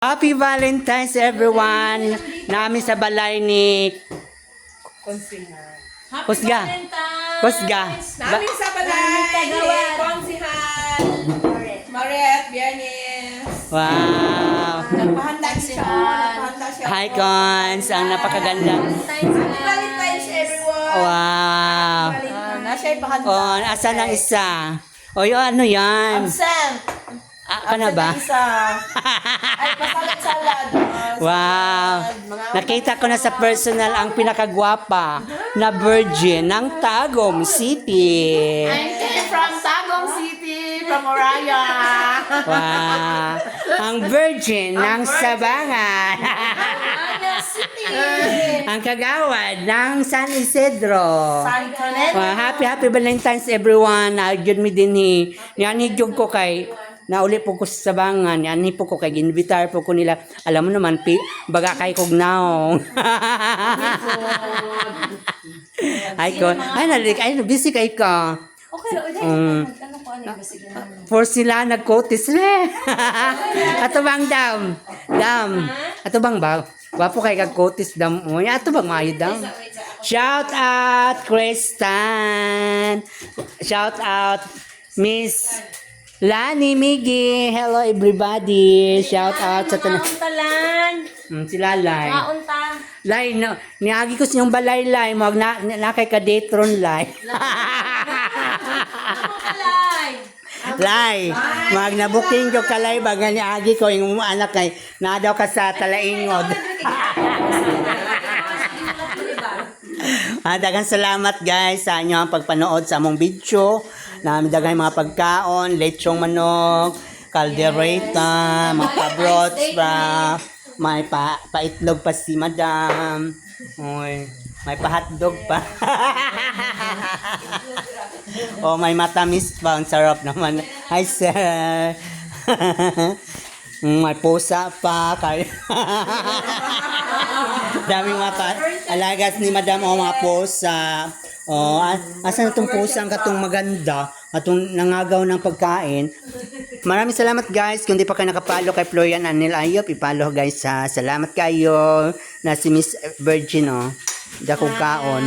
Happy Valentine's everyone! Namin sa balay ni Kusga. Kusga. Namin sa balay ni Konsihan Maret Biernes. Wow! Nagpahanda siya. Hi Cons! Ang napakaganda. Valentine's everyone. Wow! Nasa'y bahanda. Oh, asan ang isa? O yung ano yan? Absent. Ka na ba? Isa. Ay, pasalat-salad. Wow! Nakita ko na sa personal ang pinakagwapa na virgin ng Tagum City. I came from Tagum City, from Oraya. Wow! Ang virgin ng Sabangan. Ang kagawad ng San Isidro. San Connect. Wow, happy Valentine's everyone. Nagyod mi din ni. Yanijog ko kay nauli po ko sa Sabangan. Yan po ko kay invitar po ko nila. Alam mo naman, baga kay kog naong. Ay ko. Ay, busy kay ka. Okay, ano ko ano For sila nagkotis le. Ato bang dam? Ato bang ba? Wapo kay kagkotis dam mo. Ato bang maayo dam? Shout out Kristan. Shout out Miss Lani Migi. Hello everybody. Shout out sa tanan. Sila Lai. Maunta. Lai, no, niagi ko siyang balay Lai. Mag na kay ka-datron Lai. Lai, mag nabuking ko kalay baga ni agi ko yung anak kay na daw ka sa talaingod. Daghang salamat guys sa inyo ang pagpanood sa among video. Daghang mga pagkaon, lechong manok, caldereta, mga pabrots pa, may paitlog pa si madam. Oy, may pa-hotdog pa. Oh, may matamis pa. Ang sarap naman. Hi, sir. May pusa pa. Daming alagas ni madam o mga pusa. Oh, asan itong pusa ang katong maganda? Atong nangagaw ng pagkain. Maraming salamat guys. Kung di pa kayo nakapalo kay Florian Anil Ayop, ipalo guys ha. Salamat kayo na si Miss Virgin oh. Dakong kaon.